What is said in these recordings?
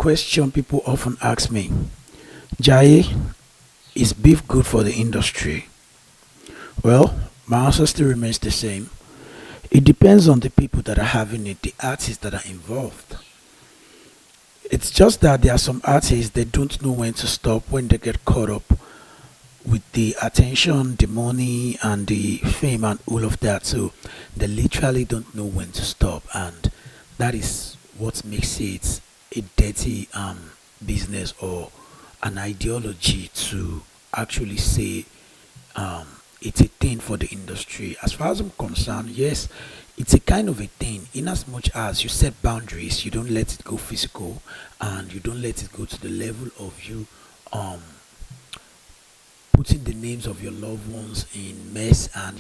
question people often ask me, Jai, is beef good for the industry? Well, my answer still remains the same. It depends on the people that are having it, the artists that are involved. It's just that there are some artists they don't know when to stop when they get caught up with the attention, the money, and the fame, and all of that. So they literally don't know when to stop, and that is what makes it a dirty business or an ideology to actually say it's a thing for the industry. As far as I'm concerned, yes, it's a kind of a thing. In as much as you set boundaries, you don't let it go physical, and you don't let it go to the level of you um putting the names of your loved ones in mess, and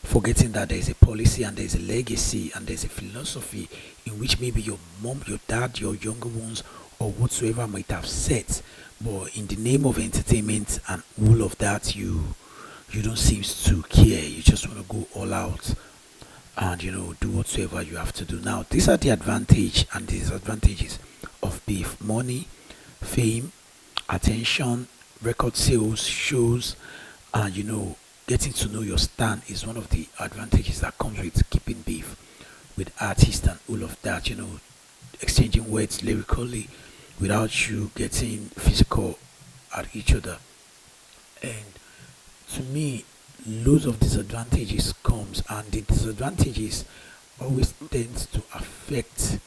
forgetting that there's a policy and there's a legacy and there's a philosophy in which maybe your mom, your dad, your younger ones, or whatsoever might have set, but in the name of entertainment and all of that, you don't seem to care. You just want to go all out and do whatsoever you have to do. Now, these are the advantage and disadvantages of beef: money, fame, attention, record sales, shows, and getting to know your stand is one of the advantages that comes with keeping beef with artists and all of that. Exchanging words lyrically without you getting physical at each other. And to me, loads of disadvantages comes, and the disadvantages always tends to affect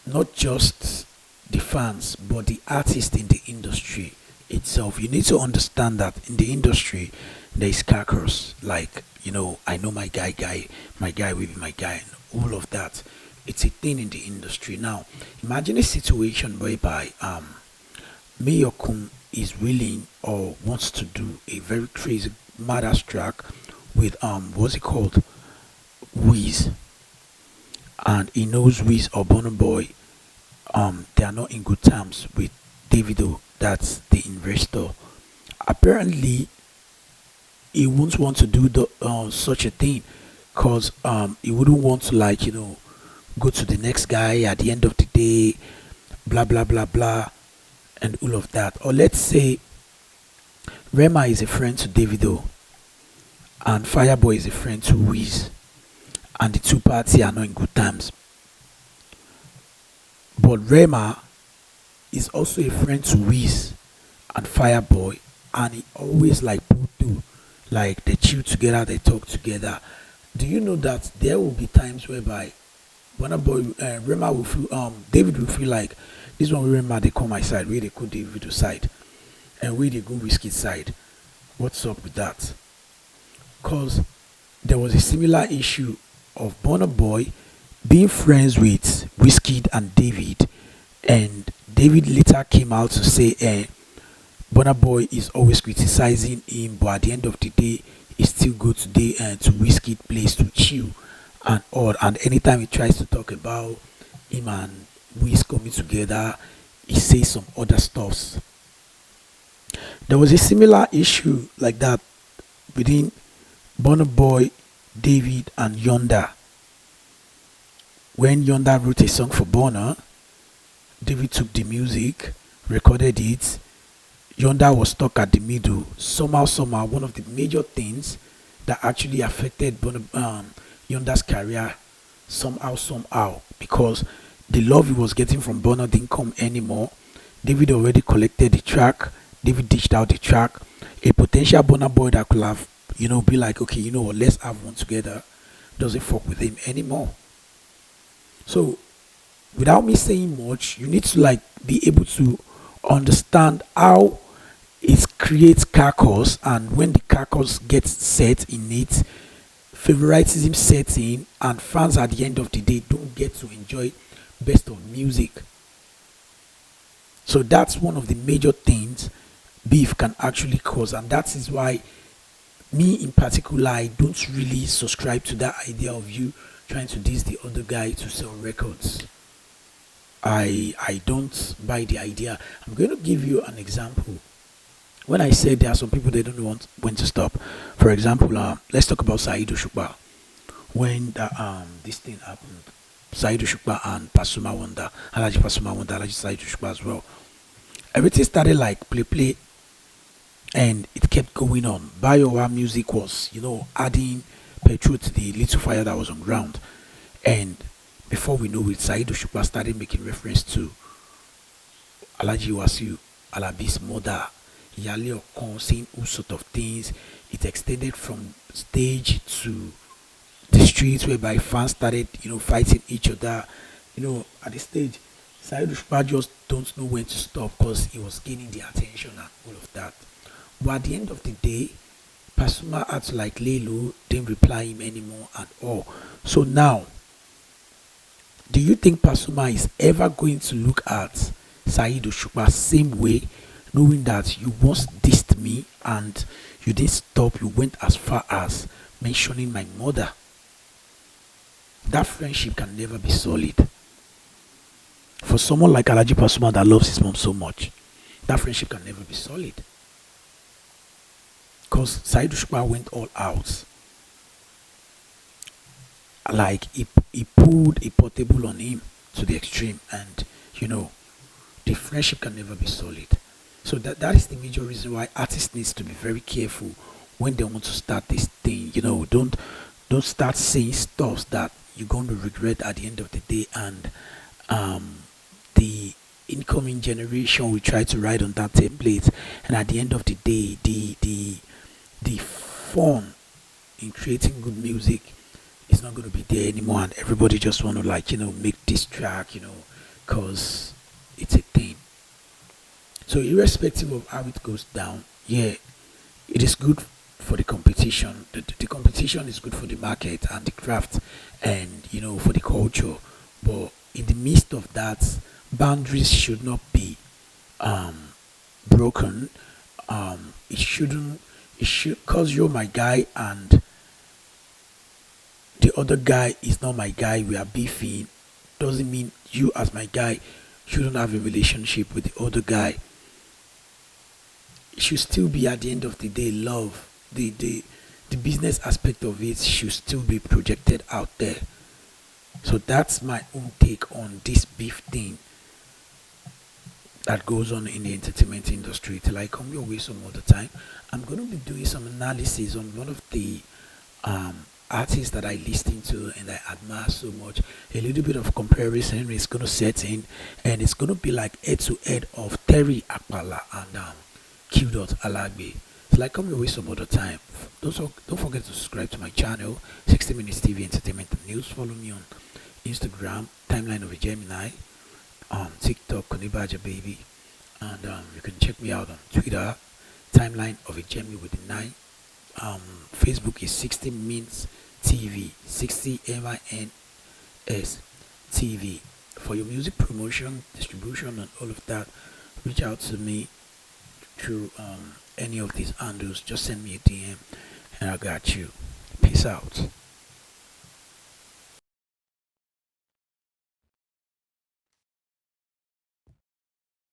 not just the fans but the artist in the industry itself. You need to understand that in the industry there is carcass, like I know my guy will be my guy, and all of that. It's a thing in the industry. Now imagine a situation whereby Miyokun is willing or wants to do a very crazy mad track with what's it called, Wiz, and he knows Wiz or Burna Boy they are not in good terms with Davido, that's the investor. Apparently he won't want to do such a thing because he wouldn't want to, like, go to the next guy at the end of the day, blah blah blah blah, and all of that. Or let's say Rema is a friend to Davido and Fireboy is a friend to Wiz, and the two parties are not in good terms. But Rema is also a friend to Wiz and Fireboy, and he always like put two, like they chill together, they talk together. Do you know that there will be times whereby Rema will feel, David will feel like this one with Rema they come my side, where they go David side, and where they go Whiskey side. What's up with that? Cause there was a similar issue of Burna Boy being friends with Whiskey and David, and David later came out to say, Burna Boy is always criticizing him, but at the end of the day, he still go today and to Whiskey place to chill and all. And anytime he tries to talk about him and Wiz coming together, he says some other stuffs. There was a similar issue like that between Burna Boy, David, and Yonda. When Yonda wrote a song for Burna, David took the music, recorded it. Yonda was stuck at the middle. Somehow, one of the major things that actually affected Yonda's career somehow, because the love he was getting from Burna didn't come anymore. David already collected the track. David dished out the track. A potential Burna Boy that could have, be like, okay, you know what, let's have one together, doesn't fuck with him anymore. So, without me saying much, you need to like be able to understand how it creates carcass, and when the carcass gets set in it, favoritism sets in, and fans at the end of the day don't get to enjoy best of music. So that's one of the major things beef can actually cause, and that is why me in particular, I don't really subscribe to that idea of you trying to diss the other guy to sell records. I don't buy the idea. I'm going to give you an example. When I said there are some people they don't know when to stop. For example, let's talk about Saeed Oshukba. When this thing happened, Said Oshukpa and Pasuma Wonder, Alaji Pasuma Wonder, Alaji Said Oshukpa as well. Everything started like play, and it kept going on. Bayowa music was, adding petrol to the little fire that was on ground. And before we know it, Said Oshukpa started making reference to Alaji Wasiu, Alabi's mother, Yale Okon, saying all sort of things. It extended from stage to the streets whereby fans started, fighting each other. At the stage, Said Oshukpa just don't know when to stop because he was gaining the attention and all of that. But at the end of the day, Pasuma had to like lay low, didn't reply him anymore at all. So now, do you think Pasuma is ever going to look at Said Oshukpa same way, knowing that you once dissed me and you didn't stop, you went as far as mentioning my mother? That friendship can never be solid. For someone like Alaji Pasuma that loves his mom so much, that friendship can never be solid. Because Said Oshukpa went all out. Like he pulled a portable on him to the extreme, and the friendship can never be solid. So that is the major reason why artists needs to be very careful when they want to start this thing. Don't start saying stuff that you're going to regret at the end of the day, and the incoming generation will try to ride on that template, and at the end of the day, the fun in creating good music is not going to be there anymore, and everybody just want to make this track, cause it's a thing. So irrespective of how it goes down, yeah, it is good for the competition. The competition is good for the market and the craft, and for the culture. But in the midst of that, boundaries should not be broken. It shouldn't. It should, cause you're my guy and the other guy is not my guy. We are beefing. Doesn't mean you as my guy shouldn't have a relationship with the other guy. It should still be, at the end of the day, love. The business aspect of it should still be projected out there. So that's my own take on this beef thing that goes on in the entertainment industry. Till I come your way some other time, I'm going to be doing some analysis on one of the artists that I listen to and I admire so much. A little bit of comparison is going to set in, and it's going to be like head to head of Terry Akpala and Q. Alagbe. Till I come your way some other time. Don't forget to subscribe to my channel, 60 Minutes TV Entertainment and News. Follow me on Instagram, Timeline of a Gemini, TikTok, Konibaja Baby, and you can check me out on Twitter, Timeline of a Gemini with the 9. Facebook is 60 Minutes TV, 60 MINS TV. For your music promotion, distribution, and all of that, reach out to me through any of these handles. Just send me a DM and I got you. Peace out.